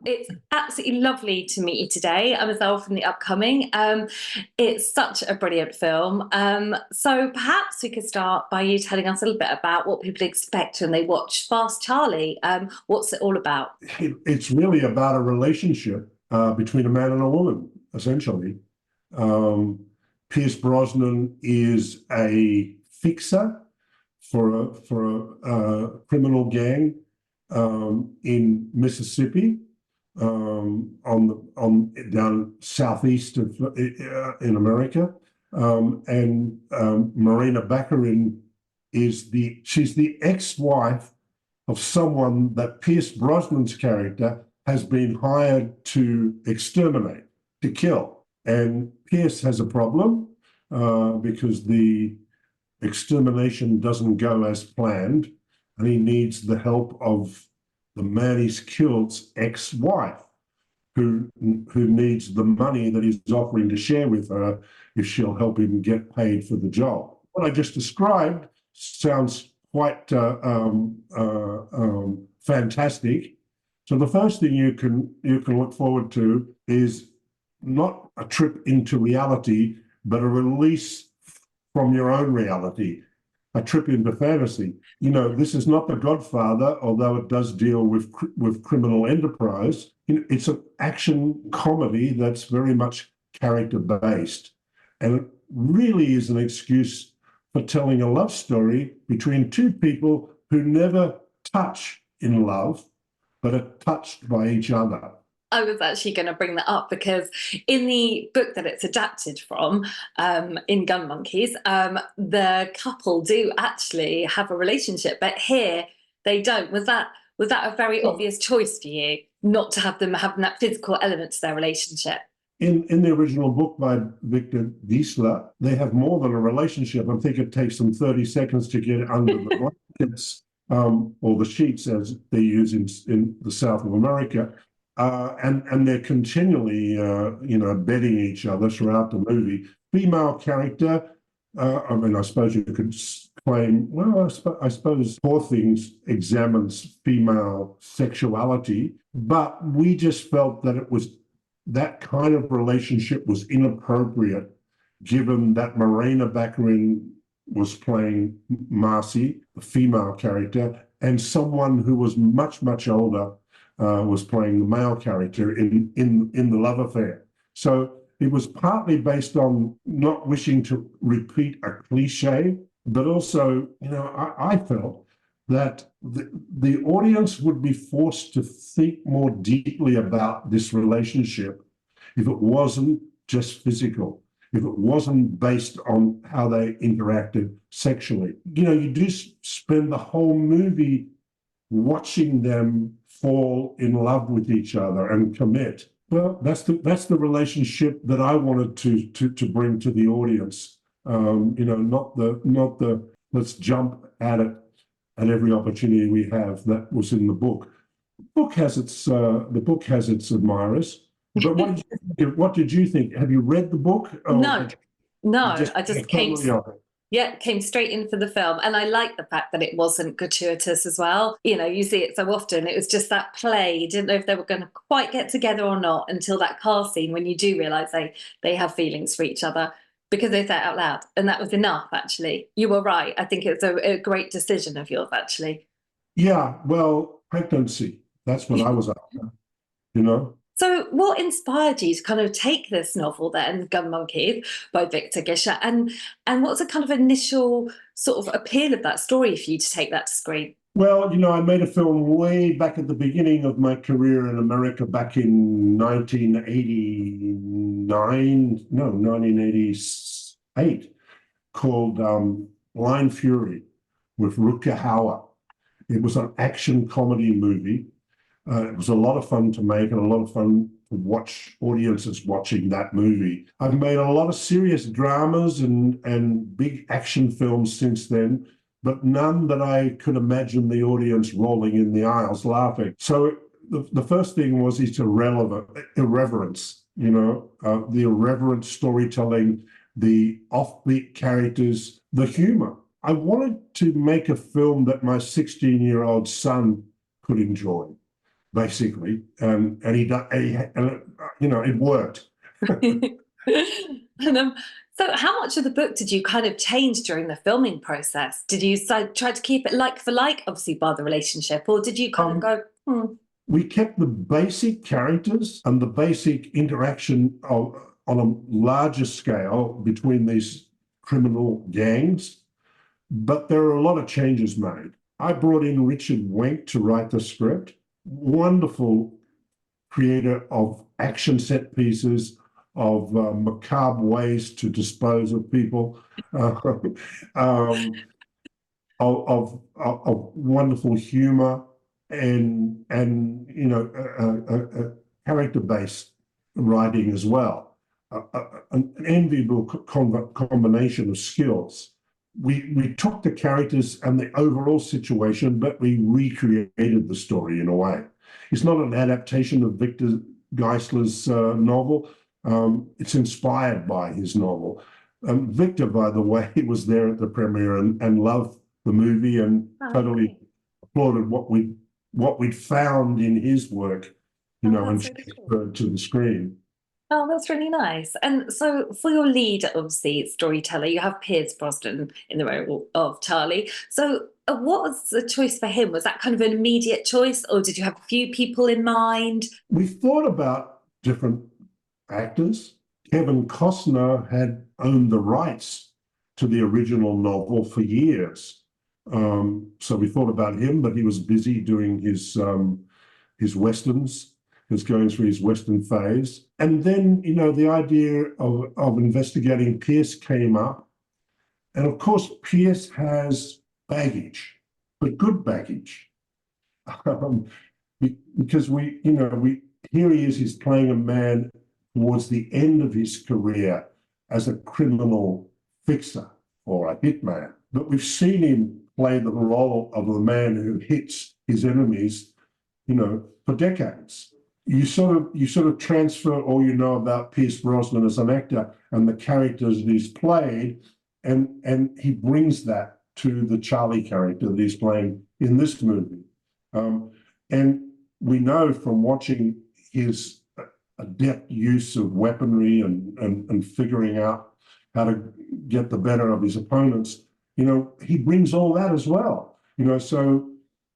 It's absolutely lovely to meet you today. I'm Ezelle from The Upcoming. It's such a brilliant film. So perhaps we could start by you telling us a little bit about what people expect when they watch Fast Charlie. What's it all about? It's really about a relationship between a man and a woman, essentially. Um, Pierce Brosnan is a fixer for a criminal gang in Mississippi, on down southeast of in America, and Marina Baccarin she's the ex-wife of someone that Pierce Brosnan's character has been hired to exterminate, to kill. And Pierce has a problem because the extermination doesn't go as planned, and he needs the help of the man he's killed's ex-wife, who needs the money that he's offering to share with her if she'll help him get paid for the job. What I just described sounds quite fantastic. So the first thing you can look forward to is not a trip into reality, but a release from your own reality, a trip into fantasy. You know, this is not The Godfather, although it does deal with criminal enterprise. You know, it's an action comedy that's very much character based, and it really is an excuse for telling a love story between two people who never touch in love, but are touched by each other. I was actually going to bring that up because in the book that it's adapted from, in Gun Monkeys, the couple do actually have a relationship, but here they don't. Was that a very obvious choice for you, not to have them having that physical element to their relationship? In the original book by Victor Giesler, they have more than a relationship. I think it takes them 30 seconds to get under the blankets, or the sheets, as they use in the South of America. And they're continually, bedding each other throughout the movie. Female character, I suppose you could claim, well, I suppose Poor Things examines female sexuality, but we just felt that that kind of relationship was inappropriate, given that Morena Baccarin was playing Marcy, the female character, and someone who was much, much older was playing the male character in the love affair. So it was partly based on not wishing to repeat a cliche, but also, I felt that the audience would be forced to think more deeply about this relationship if it wasn't just physical, if it wasn't based on how they interacted sexually. You do spend the whole movie watching them fall in love with each other and commit. Well, that's the relationship that I wanted to bring to the audience. Not the let's jump at it at every opportunity we have. That was in the book. The book has its admirers. But what did you think? Have you read the book? No, I just came. Totally on it? Yeah, came straight in for the film. And I like the fact that it wasn't gratuitous as well. You see it so often. It was just that play. You didn't know if they were going to quite get together or not until that car scene, when you do realise they have feelings for each other because they say it out loud. And that was enough, actually. You were right. I think it's a great decision of yours, actually. Yeah, well, pregnancy. That's what I was after, you know? So what inspired you to kind of take this novel then, Gun Monkeys by Victor Gischer, and what's the kind of initial sort of appeal of that story for you to take that to screen? Well, I made a film way back at the beginning of my career in America, back in 1988, called Blind Fury with Rutger Hauer. It was an action comedy movie. It was a lot of fun to make and a lot of fun to watch audiences watching that movie. I've made a lot of serious dramas and big action films since then, but none that I could imagine the audience rolling in the aisles laughing. So the first thing was its irreverence, the irreverent storytelling, the offbeat characters, the humor. I wanted to make a film that my 16-year-old son could enjoy. basically, and he you know, it worked. And, so how much of the book did you kind of change during the filming process? Did you try to keep it like for like, obviously by the relationship, or did you kind of go, We kept the basic characters and the basic interaction on a larger scale between these criminal gangs, but there are a lot of changes made. I brought in Richard Wenk to write the script, wonderful creator of action set pieces, of macabre ways to dispose of people, um, of wonderful humor and you know character-based writing as well. An enviable combination of skills. We took the characters and the overall situation, but we recreated the story in a way. It's not an adaptation of Victor Geisler's novel. It's inspired by his novel. Victor, by the way, was there at the premiere and loved the movie and totally applauded what we'd found in his work, you know, and transferred to the screen. Oh, that's really nice. And so for your lead, obviously, storyteller, you have Pierce Brosnan in the role of Charlie. So what was the choice for him? Was that kind of an immediate choice, or did you have a few people in mind? We thought about different actors. Kevin Costner had owned the rights to the original novel for years. So we thought about him, but he was busy doing his Westerns. He was going through his Western phase. And then, you know, the idea of investigating Pierce came up. And of course, Pierce has baggage, but good baggage. Because here he is, he's playing a man towards the end of his career as a criminal fixer or a hitman. But we've seen him play the role of the man who hits his enemies, you know, for decades. You sort of transfer all you know about Pierce Brosnan as an actor and the characters that he's played, and he brings that to the Charlie character that he's playing in this movie. And we know from watching his adept use of weaponry and figuring out how to get the better of his opponents, you know, he brings all that as well. You know, so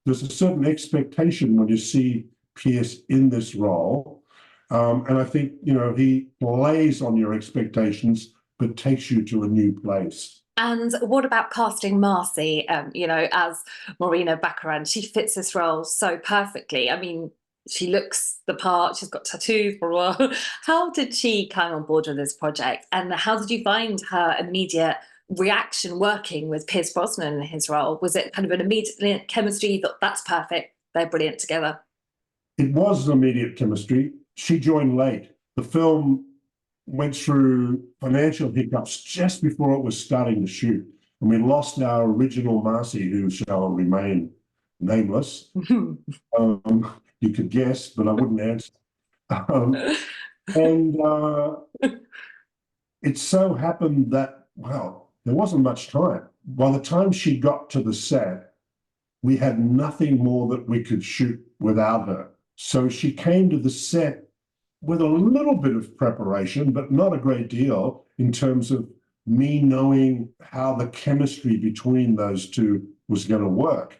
there's a certain expectation when you see Pierce in this role. And I think, you know, he plays on your expectations, but takes you to a new place. And what about casting Marcy, you know, as Morena Baccarin? She fits this role so perfectly. I mean, she looks the part, she's got tattoos, blah, blah. How did she come on board with this project? And how did you find her immediate reaction working with Pierce Brosnan in his role? Was it kind of an immediate chemistry? You thought, that's perfect, they're brilliant together? It was immediate chemistry. She joined late. The film went through financial hiccups just before it was starting to shoot. And we lost our original Marcy, who shall remain nameless. You could guess, but I wouldn't answer. It so happened that, well, there wasn't much time. By the time she got to the set, we had nothing more that we could shoot without her. So she came to the set with a little bit of preparation, but not a great deal in terms of me knowing how the chemistry between those two was going to work.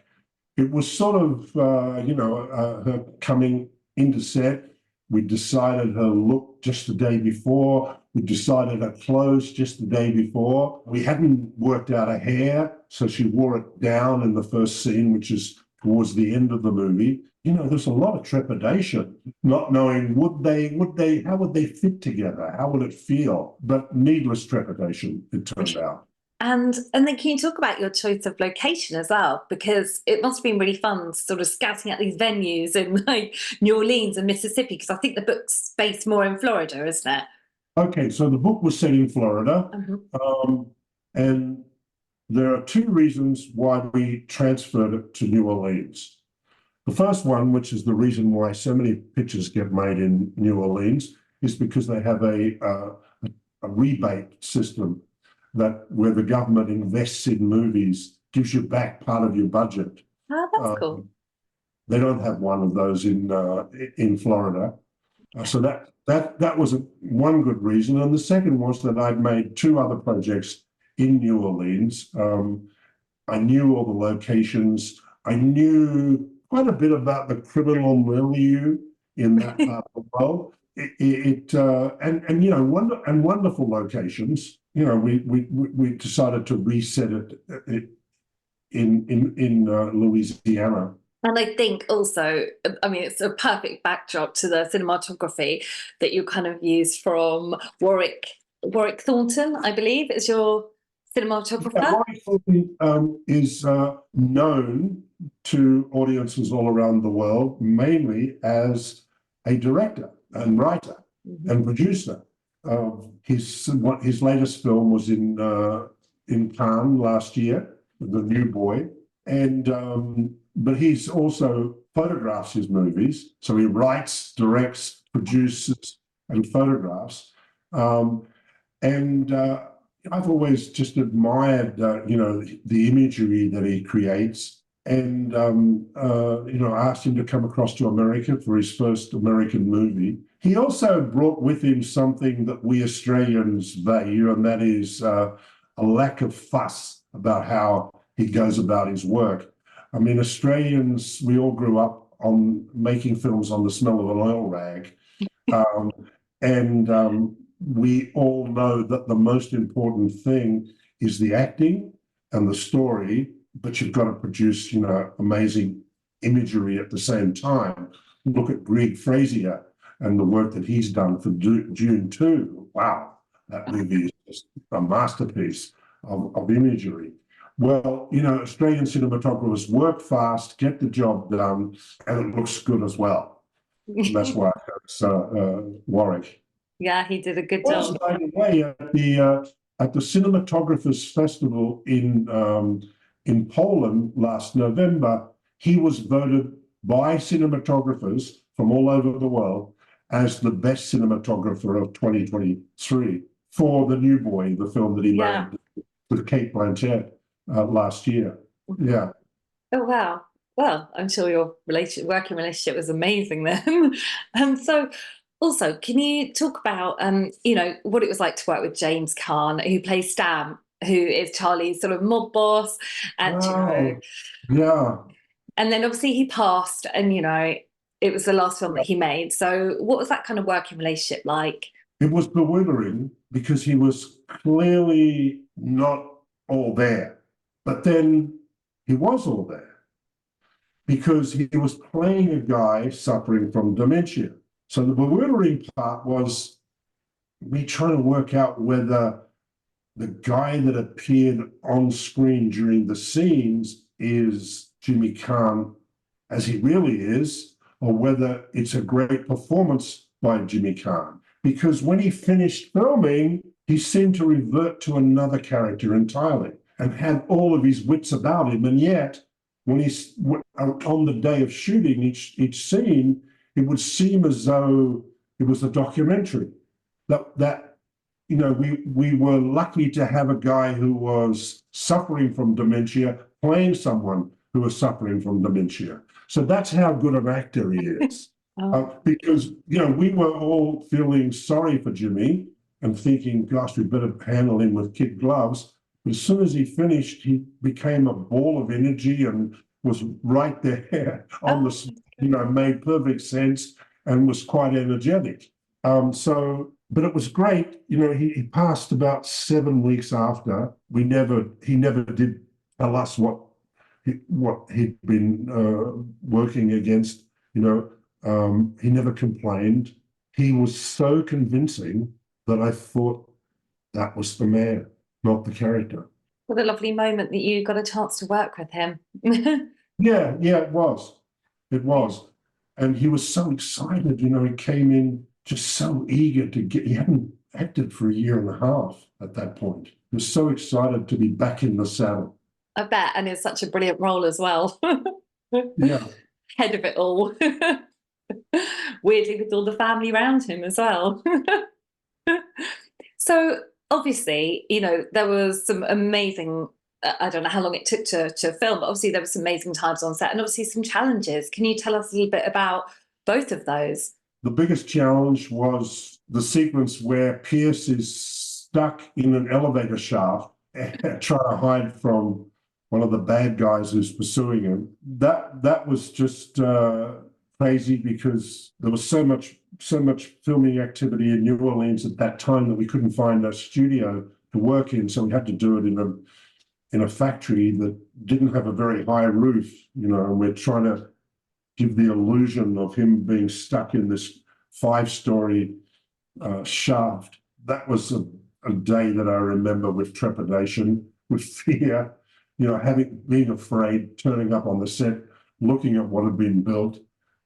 It was sort of, her coming into set. We decided her look just the day before. We decided her clothes just the day before. We hadn't worked out her hair, so she wore it down in the first scene, which is towards the end of the movie. You know, there's a lot of trepidation, not knowing how would they fit together? How would it feel? But needless trepidation, it turned out. And then can you talk about your choice of location as well? Because it must have been really fun sort of scouting out these venues in like New Orleans and Mississippi, because I think the book's based more in Florida, isn't it? Okay, so the book was set in Florida. And there are two reasons why we transferred it to New Orleans. The first one, which is the reason why so many pictures get made in New Orleans, is because they have a rebate system where the government invests in movies, gives you back part of your budget. Oh, that's cool. They don't have one of those in Florida. So that was one good reason. And the second was that I'd made two other projects in New Orleans. I knew all the locations. I knew quite a bit about the criminal milieu in that part of the world. And wonderful locations. We decided to reset it in Louisiana. And I think also, I mean, it's a perfect backdrop to the cinematography that you kind of used from Warwick Thornton, I believe, is your cinematographer. Yeah, Warwick Thornton is known to audiences all around the world, mainly as a director and writer and producer. His latest film was in Cannes last year, The New Boy, and but he's also photographs his movies. So he writes, directs, produces, and photographs. I've always just admired, the imagery that he creates. And, I asked him to come across to America for his first American movie. He also brought with him something that we Australians value, and that is a lack of fuss about how he goes about his work. I mean, Australians, we all grew up on making films on the smell of an oil rag. We all know that the most important thing is the acting and the story, but you've got to produce, amazing imagery at the same time. Look at Greig Fraser and the work that he's done for Dune 2. Wow, that movie is just a masterpiece of imagery. Well, Australian cinematographers work fast, get the job done, and it looks good as well. And that's why it's Warwick. Yeah, he did a good job. By the way, at the Cinematographers Festival in Poland last November, he was voted by cinematographers from all over the world as the best cinematographer of 2023 for The New Boy, the film that he made with Kate Blanchett last year. Yeah. Oh, wow. Well, I'm sure your working relationship was amazing then. So also, can you talk about, what it was like to work with James Caan, who plays Stam, who is Charlie's sort of mob boss, and yeah. And then obviously he passed, and it was the last film that he made. So what was that kind of working relationship like? It was bewildering because he was clearly not all there, but then he was all there because he was playing a guy suffering from dementia. So the bewildering part was me trying to work out whether the guy that appeared on screen during the scenes is Jimmy Caan as he really is, or whether it's a great performance by Jimmy Caan. Because when he finished filming, he seemed to revert to another character entirely and had all of his wits about him. And yet, when he's on the day of shooting each scene, it would seem as though it was a documentary. We were lucky to have a guy who was suffering from dementia playing someone who was suffering from dementia. So that's how good an actor he is. Because, we were all feeling sorry for Jimmy and thinking, gosh, we better handle him with kid gloves. But as soon as he finished, he became a ball of energy and was right there on the, made perfect sense and was quite energetic. But it was great. He passed about 7 weeks after. He never did tell us what he'd been working against. He never complained. He was so convincing that I thought that was the man, not the character. What a lovely moment that you got a chance to work with him. Yeah, it was. It was. And he was so excited, he came in just so eager to he hadn't acted for 1.5 years at that point. He was so excited to be back in the saddle. I bet, and it's such a brilliant role as well. Yeah. Head of it all. Weirdly, with all the family around him as well. So obviously, there was some amazing I don't know how long it took to film, but obviously there were some amazing times on set and obviously some challenges. Can you tell us a little bit about both of those? The biggest challenge was the sequence where Pierce is stuck in an elevator shaft trying to hide from one of the bad guys who's pursuing him. That was just crazy because there was so much filming activity in New Orleans at that time that we couldn't find a studio to work in, so we had to do it in a factory that didn't have a very high roof, you know, and we're trying to give the illusion of him being stuck in this 5-story shaft. That was a day that I remember with trepidation, with fear, you know, being afraid, turning up on the set, looking at what had been built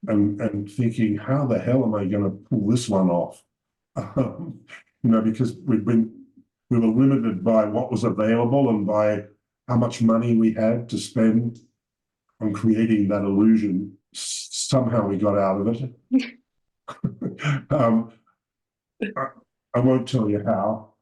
and thinking, how the hell am I going to pull this one off? You know, because we were limited by what was available and by how much money we had to spend on creating that illusion. Somehow we got out of it. I won't tell you how.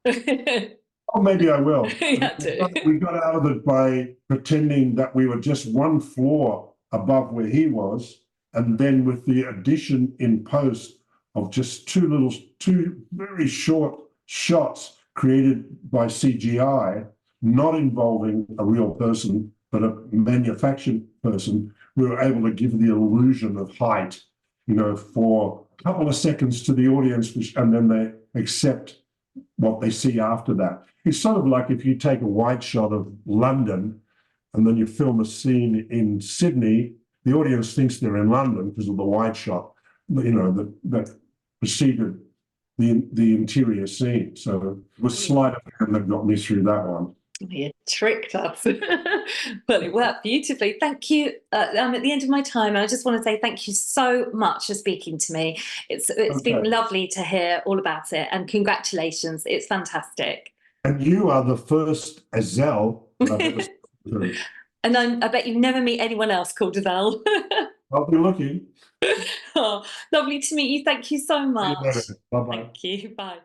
Or maybe I will. We got out of it by pretending that we were just one floor above where he was, and then with the addition in post of just two very short shots created by CGI, not involving a real person, but a manufactured person, we were able to give the illusion of height, you know, for a couple of seconds to the audience, and then they accept what they see after that. It's sort of like if you take a wide shot of London and then you film a scene in Sydney, the audience thinks they're in London because of the wide shot, you know, that preceded the interior scene. So it was sleight of hand that got me through that one. You tricked us. Well, it worked beautifully. Thank you. I'm at the end of my time, and I just want to say thank you so much for speaking to me. It's been lovely to hear all about it, and congratulations. It's fantastic. And you are the first Ezelle that I've ever spoken to. And I bet you never meet anyone else called Ezelle. I'll be looking. Oh, lovely to meet you. Thank you so much. Bye-bye. Thank you. Bye.